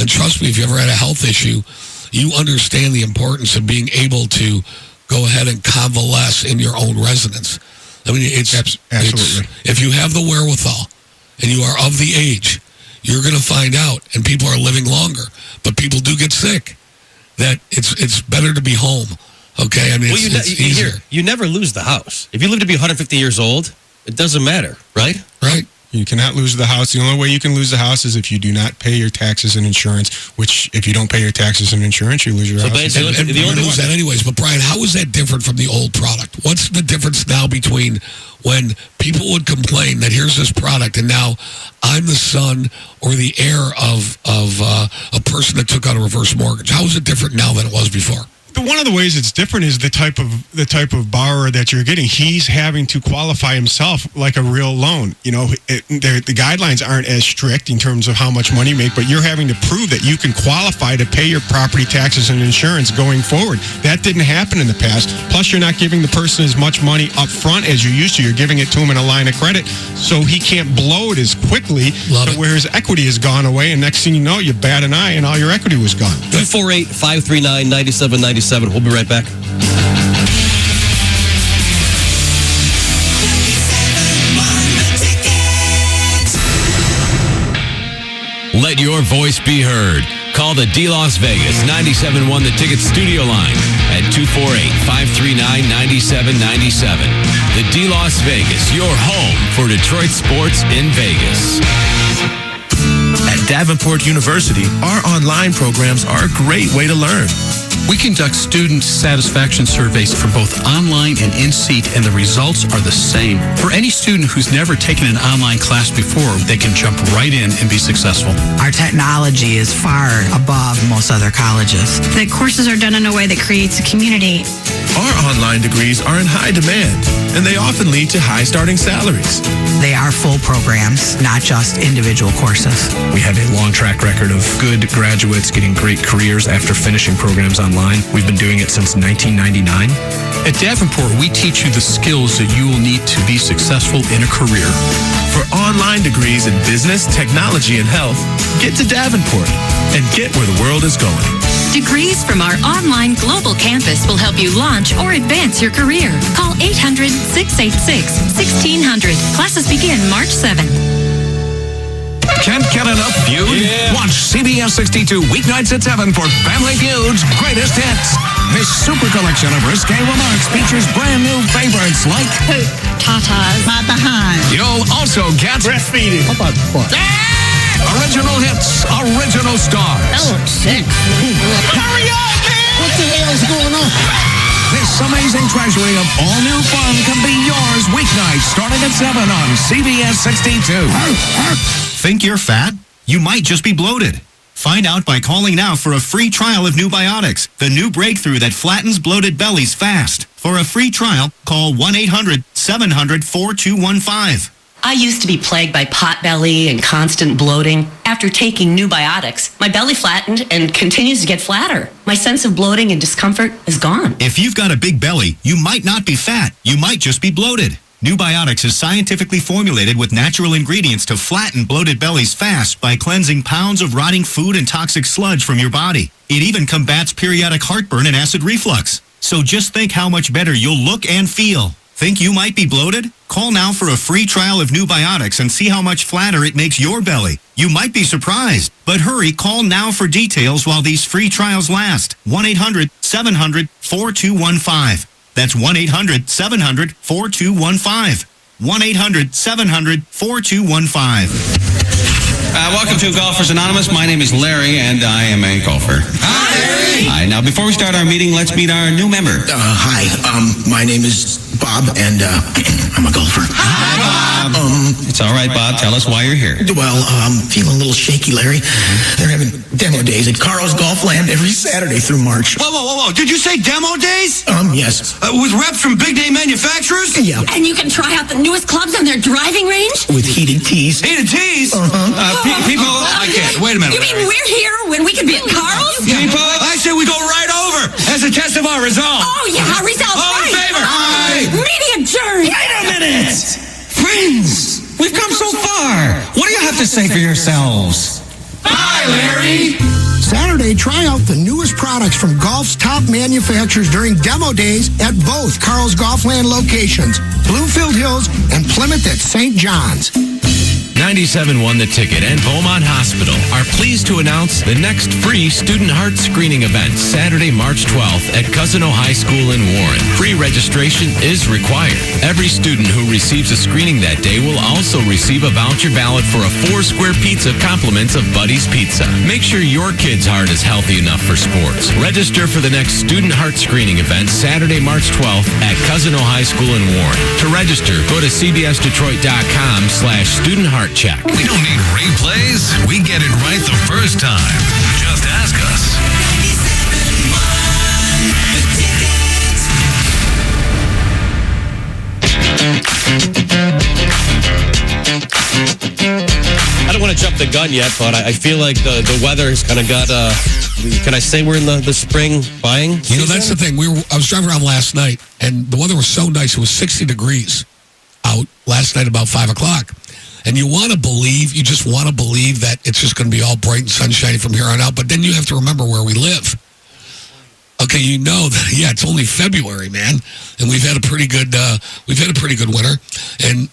trust me, if you ever had a health issue, you understand the importance of being able to go ahead and convalesce in your own residence. I mean, absolutely. If you have the wherewithal and you are of the age, you're going to find out, and people are living longer, but people do get sick, that it's better to be home. Okay, I mean, it's easier. You never lose the house. If you live to be 150 years old, it doesn't matter, right? Right. You cannot lose the house. The only way you can lose the house is if you do not pay your taxes and insurance, which if you don't pay your taxes and insurance, you lose your house. And you lose that anyways. But Brian, how is that different from the old product? What's the difference now between when people would complain that here's this product and now I'm the son or the heir of a person that took out a reverse mortgage? How is it different now than it was before? One of the ways it's different is the type of borrower that you're getting. He's having to qualify himself like a real loan. You know, the guidelines aren't as strict in terms of how much money you make, but you're having to prove that you can qualify to pay your property taxes and insurance going forward. That didn't happen in the past. Plus, you're not giving the person as much money up front as you used to. You're giving it to him in a line of credit, so he can't blow it as quickly where his equity has gone away, and next thing you know, you bat an eye and all your equity was gone. 248-539-9797. We'll be right back. Let your voice be heard. Call the D Las Vegas 97.1 The Ticket studio line at 248-539-9797. The D Las Vegas, your home for Detroit sports in Vegas. At Davenport University, our online programs are a great way to learn. We conduct student satisfaction surveys for both online and in-seat, and the results are the same. For any student who's never taken an online class before, they can jump right in and be successful. Our technology is far above most other colleges. The courses are done in a way that creates a community. Our online degrees are in high demand, and they often lead to high starting salaries. They are full programs, not just individual courses. We have a long track record of good graduates getting great careers after finishing programs online. We've been doing it since 1999. At Davenport, we teach you the skills that you will need to be successful in a career. For online degrees in business, technology, and health, get to Davenport and get where the world is going. Degrees from our online global campus will help you launch or advance your career. Call 800-686-1600. Classes begin March 7. Can't get enough Feud? Yeah. Watch CBS 62 weeknights at 7 for Family Feud's greatest hits. This super collection of risque remarks features brand new favorites like poop, tatas, my behind. You'll also get breastfeeding. How about what? Original hits, original stars. That looks sick. Hurry up, man! What the hell's going on? This amazing treasury of all new fun can be yours weeknights starting at 7 on CBS 62. Think you're fat? You might just be bloated. Find out by calling now for a free trial of New Biotics, the new breakthrough that flattens bloated bellies fast. For a free trial, call 1-800-700-4215. I used to be plagued by pot belly and constant bloating. After taking New Biotics, my belly flattened and continues to get flatter. My sense of bloating and discomfort is gone. If you've got a big belly, you might not be fat. You might just be bloated. New Biotics is scientifically formulated with natural ingredients to flatten bloated bellies fast by cleansing pounds of rotting food and toxic sludge from your body. It even combats periodic heartburn and acid reflux. So just think how much better you'll look and feel. Think you might be bloated? Call now for a free trial of New Biotics and see how much flatter it makes your belly. You might be surprised. But hurry, call now for details while these free trials last. 1-800-700-4215. That's 1-800-700-4215. 1-800-700-4215. Welcome to Golfers Anonymous. My name is Larry, and I am a golfer. Hi, Larry. Hi. Now, before we start our meeting, let's meet our new member. Hi. My name is Bob, and I'm a golfer. Hi, Bob. It's all right, Bob. Tell us why you're here. Well, I'm feeling a little shaky, Larry. They're having demo days at Carl's Golf Land every Saturday through March. Whoa. Did you say demo days? Yes. With reps from big name manufacturers? Yeah. And you can try out the newest clubs on their driving range? With heated tees. Heated tees? People, I can't. Wait a minute. You mean we're here when we could be at Carl's? People, I say we go right over as a test of our resolve. Oh, yeah, results. Oh, meeting adjourned! Wait a minute! Friends, we've come so far. What do you have to say for yourselves? Bye, Larry! Saturday, try out the newest products from golf's top manufacturers during demo days at both Carl's Golfland locations, Bluefield Hills and Plymouth at St. John's. 97.1 The Ticket and Beaumont Hospital are pleased to announce the next free student heart screening event Saturday, March 12th at Cousino High School in Warren. Free registration is required. Every student who receives a screening that day will also receive a voucher ballot for a 4-square pizza compliments of Buddy's Pizza. Make sure your kid's heart is healthy enough for sports. Register for the next student heart screening event Saturday, March 12th at Cousino High School in Warren. To register, go to cbsdetroit.com/student-heart check. We don't need replays. We get it right the first time. Just ask us. I don't want to jump the gun yet, but I feel like the weather has kind of got, can I say we're in the spring buying season? You know, that's the thing. I was driving around last night, and the weather was so nice. It was 60 degrees out last night about 5 o'clock. And you just want to believe that it's just going to be all bright and sunshiny from here on out. But then you have to remember where we live. Okay, you know that, yeah, it's only February, man. And we've had a pretty good winter. And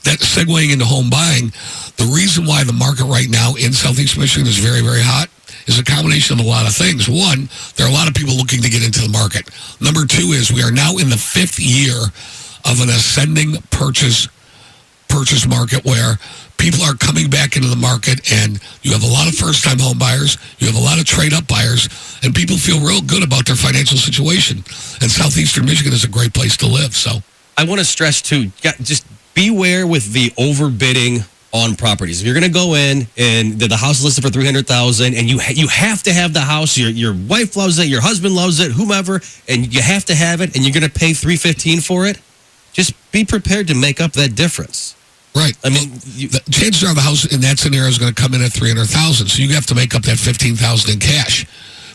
that segueing into home buying, the reason why the market right now in Southeast Michigan is very, very hot is a combination of a lot of things. One, there are a lot of people looking to get into the market. Number two is we are now in the 5th year of an ascending purchase market where people are coming back into the market, and you have a lot of first-time home buyers, you have a lot of trade-up buyers, and people feel real good about their financial situation. And Southeastern Michigan is a great place to live. So I want to stress, too, just beware with the overbidding on properties. If you're going to go in and the house is listed for $300,000 and you have to have the house, your wife loves it, your husband loves it, whomever, and you have to have it, and you're going to pay $315,000 for it, just be prepared to make up that difference. Right. I mean, the chances are the house in that scenario is going to come in at $300,000. So you have to make up that $15,000 in cash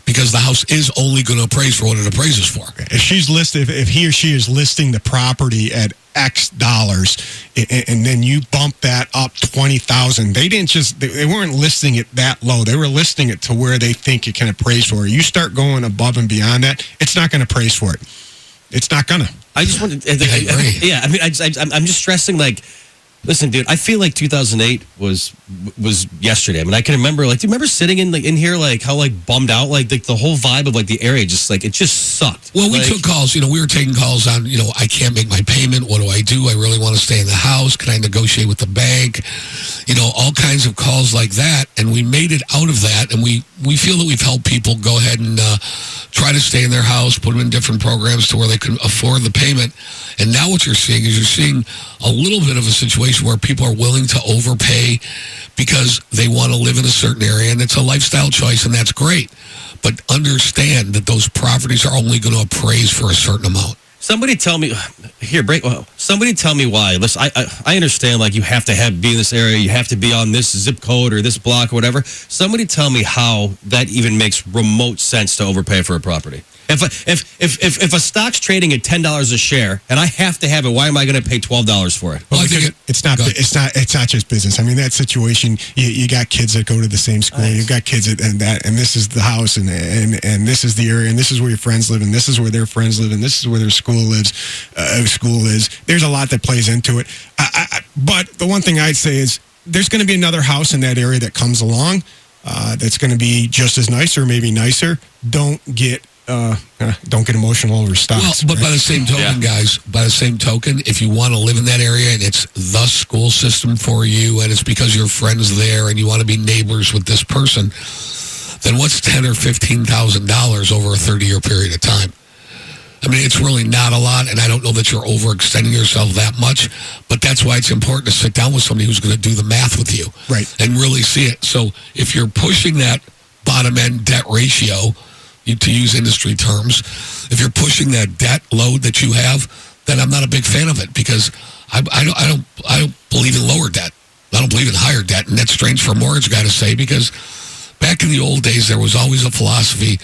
because the house is only going to appraise for what it appraises for. If he or she is listing the property at X dollars, and then you bump that up $20,000, they weren't listing it that low. They were listing it to where they think it can appraise for. You start going above and beyond that, it's not going to appraise for it. It's not going to. I just wanted, yeah. I mean, I'm just stressing, like, listen, dude, I feel like 2008 was yesterday. I mean, I can remember, like, do you remember sitting in here, like, how, like, bummed out, like, the whole vibe of, like, the area just, like, it just sucked. Well, we took calls. You know, we were taking calls on, you know, I can't make my payment. What do? I really want to stay in the house. Can I negotiate with the bank? You know, all kinds of calls like that. And we made it out of that. And we feel that we've helped people go ahead and try to stay in their house, put them in different programs to where they can afford the payment. And now what you're seeing a little bit of a situation where people are willing to overpay because they want to live in a certain area, and it's a lifestyle choice, and that's great. But understand that those properties are only going to appraise for a certain amount. Somebody tell me, somebody tell me why. Listen, I understand, like, you have to be in this area, you have to be on this zip code or this block or whatever. Somebody tell me how that even makes remote sense to overpay for a property. If a stock's trading at $10 a share and I have to have it, why am I going to pay $12 for it? Well, it's not just business. I mean, that situation, you got kids that go to the same school, you've got kids and this is the house, and this is the area, and this is where your friends live, and this is where their friends live, and this is where their school is. There's a lot that plays into it. But the one thing I'd say is there's going to be another house in that area that comes along that's going to be just as nice or maybe nicer. Don't get emotional over stocks. Well, but by the same token, guys, if you want to live in that area and it's the school system for you and it's because your friend's there and you want to be neighbors with this person, then what's $10,000 or $15,000 over a 30-year period of time? I mean, it's really not a lot, and I don't know that you're overextending yourself that much, but that's why it's important to sit down with somebody who's going to do the math with you, right, and really see it. So if you're pushing that bottom-end debt ratio, to use industry terms, if you're pushing that debt load that you have, then I'm not a big fan of it because I don't believe in lower debt. I don't believe in higher debt, and that's strange for a mortgage guy to say because back in the old days there was always a philosophy.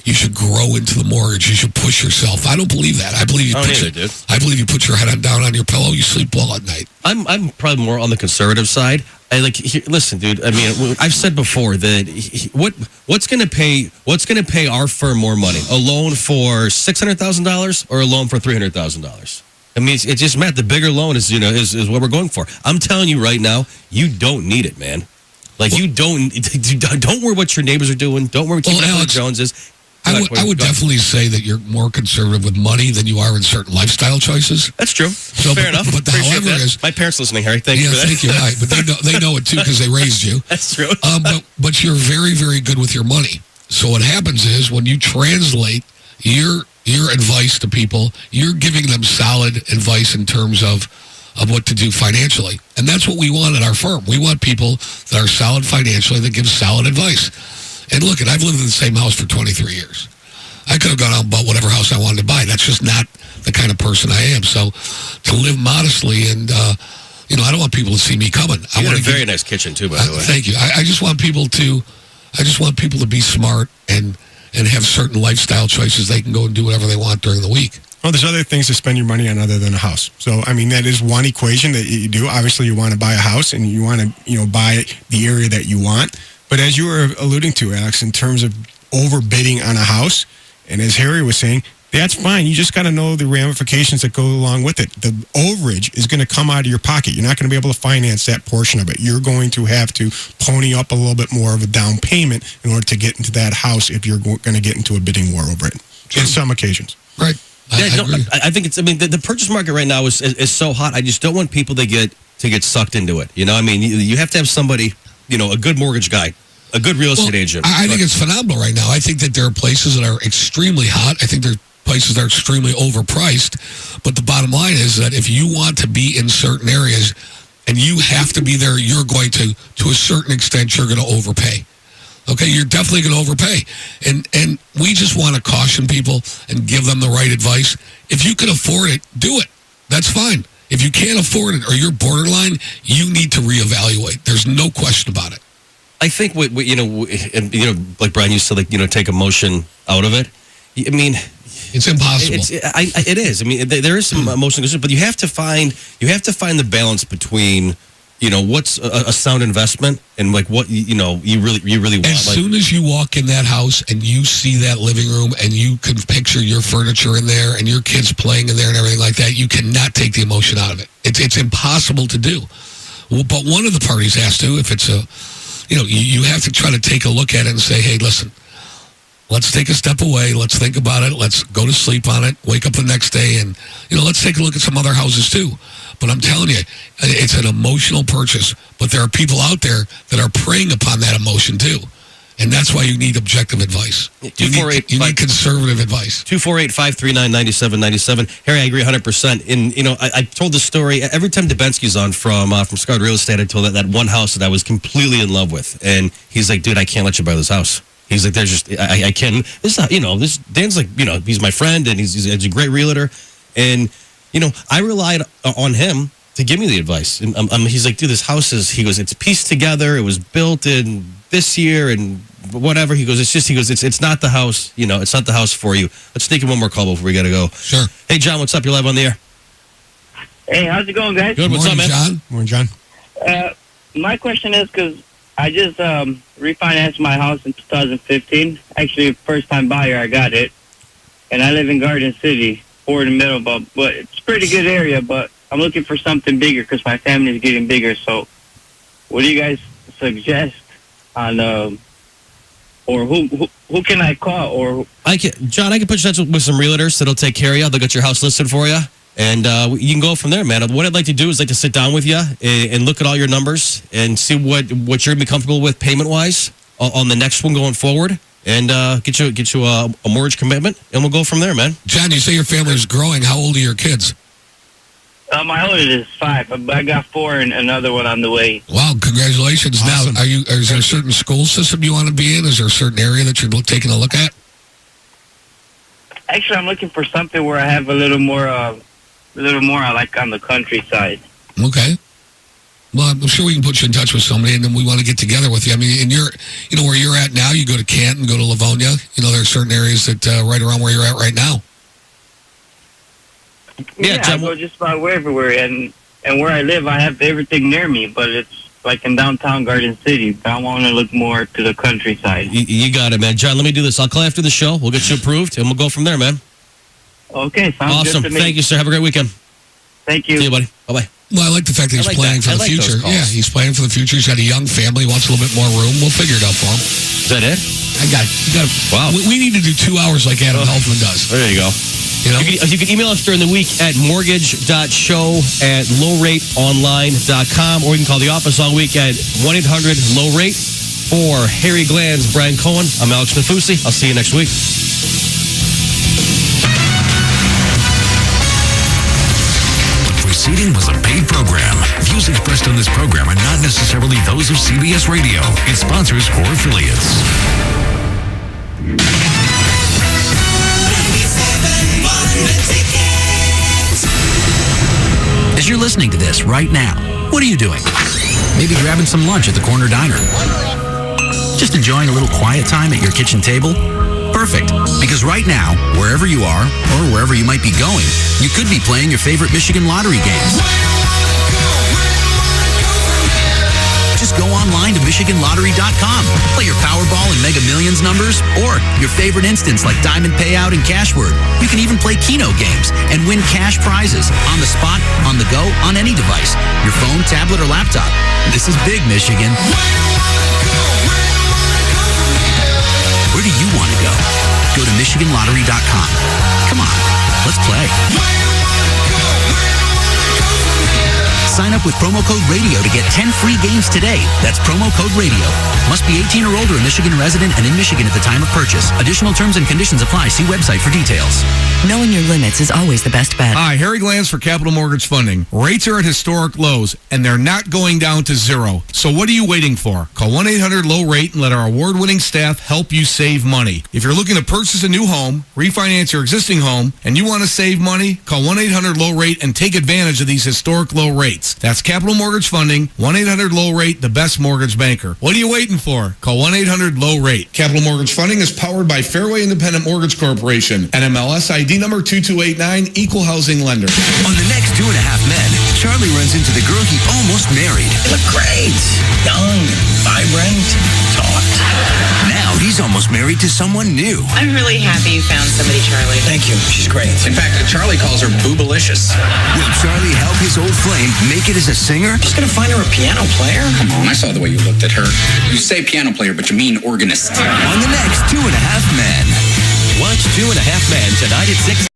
you should grow into the mortgage. You should push yourself. I don't believe that. I believe you I believe you put your head down on your pillow. You sleep well at night. I'm probably more on the conservative side. Listen, dude. I mean, I've said before that what's going to pay our firm more money? A loan for $600,000 or a loan for $300,000? I mean, it's just Matt. The bigger loan is what we're going for. I'm telling you right now, you don't need it, man. You don't worry what your neighbors are doing. Don't worry what Alex Jones is. I would definitely say that you're more conservative with money than you are in certain lifestyle choices. That's true. Fair enough. But the however is my parents listening, Harry. Thank you for that. Thank you. Right, but they know it too because they raised you. That's true. But you're very, very good with your money. So what happens is when you translate your advice to people, you're giving them solid advice in terms of what to do financially. And that's what we want at our firm. We want people that are solid financially, that give solid advice. And look, I've lived in the same house for 23 years. I could have gone out and bought whatever house I wanted to buy. That's just not the kind of person I am. So to live modestly and, I don't want people to see me coming. You got a very nice kitchen too, by the way. Thank you. I just want people to be smart and have certain lifestyle choices. They can go and do whatever they want during the week. Well, there's other things to spend your money on other than a house. So, I mean, that is one equation that you do. Obviously, you want to buy a house and you want to, buy the area that you want. But as you were alluding to, Alex, in terms of overbidding on a house, and as Harry was saying, that's fine. You just got to know the ramifications that go along with it. The overage is going to come out of your pocket. You're not going to be able to finance that portion of it. You're going to have to pony up a little bit more of a down payment in order to get into that house if you're going to get into a bidding war over it. In some occasions. Right. I think it's. I mean, the purchase market right now is so hot. I just don't want people to get sucked into it. I mean, you have to have somebody, a good mortgage guy, a good real estate agent. I think it's phenomenal right now. I think that there are places that are extremely hot. I think there are places that are extremely overpriced. But the bottom line is that if you want to be in certain areas and you have to be there, you're going to a certain extent, you're going to overpay. Okay, you're definitely going to overpay. And we just want to caution people and give them the right advice. If you can afford it, do it. That's fine. If you can't afford it or you're borderline, you need to reevaluate. There's no question about it. I think like Brian used to take emotion out of it. I mean, it's impossible. It is. I mean, there is some emotional concern, but you have to find the balance between what's a sound investment and what you really want. As soon as you walk in that house and you see that living room and you can picture your furniture in there and your kids playing in there and everything like that, you cannot take the emotion out of it. It's impossible to do. Well, but one of the parties has to. If it's you have to try to take a look at it and say, hey, listen, let's take a step away. Let's think about it. Let's go to sleep on it. Wake up the next day and let's take a look at some other houses too. But I'm telling you, it's an emotional purchase. But there are people out there that are preying upon that emotion too. And that's why you need objective advice. You need conservative advice. 248-539-9797. Harry, I agree 100%. And, I told the story. Every time Dubensky's on from Scarred Real Estate, I told that one house that I was completely in love with. And he's like, dude, I can't let you buy this house. He's like, there's just, I can't. This Dan's like, he's my friend and he's a great realtor. And, I relied on him to give me the advice. And he's like, dude, this house it's pieced together. It was built in this year and whatever. He goes, it's not the house, it's not the house for you. Let's take one more call before we got to go. Sure. Hey, John, what's up? You're live on the air. Hey, how's it going, guys? Good. What's up, man? John. Morning, John. My question is because I just refinanced my house in 2015. Actually, first-time buyer, I got it. And I live in Garden City, in the middle, but it's a pretty good area, but I'm looking for something bigger because my family is getting bigger. So what do you guys suggest on, or who can I call? Or John, I can put you in touch with some realtors that'll take care of you. They'll get your house listed for you. And you can go from there, man. What I'd like to do is to sit down with you and look at all your numbers and see what you're going to be comfortable with payment-wise on the next one going forward. And get you a mortgage commitment, and we'll go from there, man. John, you say your family is growing. How old are your kids? My oldest is 5. I got 4 and another one on the way. Wow, congratulations. Awesome. Now, is there a certain school system you want to be in? Is there a certain area that you're taking a look at? Actually, I'm looking for something where I have a little more like on the countryside. Okay. Well, I'm sure we can put you in touch with somebody, and then we want to get together with you. I mean, and you're, where you're at now, you go to Canton, go to Livonia. There are certain areas that right around where you're at right now. Yeah, I go just about everywhere, and where I live, I have everything near me, but it's like in downtown Garden City. But I want to look more to the countryside. You got it, man. John, let me do this. I'll call after the show. We'll get you approved, and we'll go from there, man. Okay, sounds awesome. good to me. Thank you, sir. Have a great weekend. Thank you. See you, buddy. Bye-bye. Well, I like the fact that he's planning for the future. Yeah, he's planning for the future. He's got a young family, wants a little bit more room. We'll figure it out for him. Is that it? I got it. Wow. We need to do 2 hours like Adam Elfman does. There you go. You can email us during the week at mortgage.show@lowrateonline.com, or you can call the office all week at 1-800-LOW-RATE. For Harry Glanz, Brian Cohen, I'm Alex Nafusi. I'll see you next week. Preceding was a paid program. Views expressed on this program are not necessarily those of CBS Radio, its sponsors, or affiliates. As you're listening to this right now, what are you doing? Maybe grabbing some lunch at the corner diner. Just enjoying a little quiet time at your kitchen table? Perfect, because right now, wherever you are, or wherever you might be going, you could be playing your favorite Michigan lottery games. Just go online to MichiganLottery.com. Play your Powerball and Mega Millions numbers, or your favorite instants like Diamond Payout and Cashword. You can even play Keno games and win cash prizes on the spot, on the go, on any device, your phone, tablet, or laptop. This is big, Michigan. Where do you want to go? Go to MichiganLottery.com. Come on, let's play. Sign up with promo code RADIO to get 10 free games today. That's promo code RADIO. Must be 18 or older, a Michigan resident, and in Michigan at the time of purchase. Additional terms and conditions apply. See website for details. Knowing your limits is always the best bet. Hi, Harry Glanz for Capital Mortgage Funding. Rates are at historic lows, and they're not going down to zero. So what are you waiting for? Call 1-800-LOW-RATE and let our award-winning staff help you save money. If you're looking to purchase a new home, refinance your existing home, and you want to save money, call 1-800-LOW-RATE and take advantage of these historic low rates. That's Capital Mortgage Funding, 1-800-LOW-RATE, the best mortgage banker. What are you waiting for? Call 1-800-LOW-RATE. Capital Mortgage Funding is powered by Fairway Independent Mortgage Corporation, NMLS ID number 2289, Equal Housing Lender. On the next 2.5 Men, Charlie runs into the girl he almost married. You look great. Young, vibrant, taut. Now he's almost married to someone new. I'm really happy you found somebody, Charlie. Thank you. She's great. In fact, Charlie calls her boobalicious. Will Charlie help his old flame make it as a singer? Just gonna find her a piano player? Come on, I saw the way you looked at her. You say piano player, but you mean organist. On the next 2.5 Men. Watch 2.5 Men tonight at 6.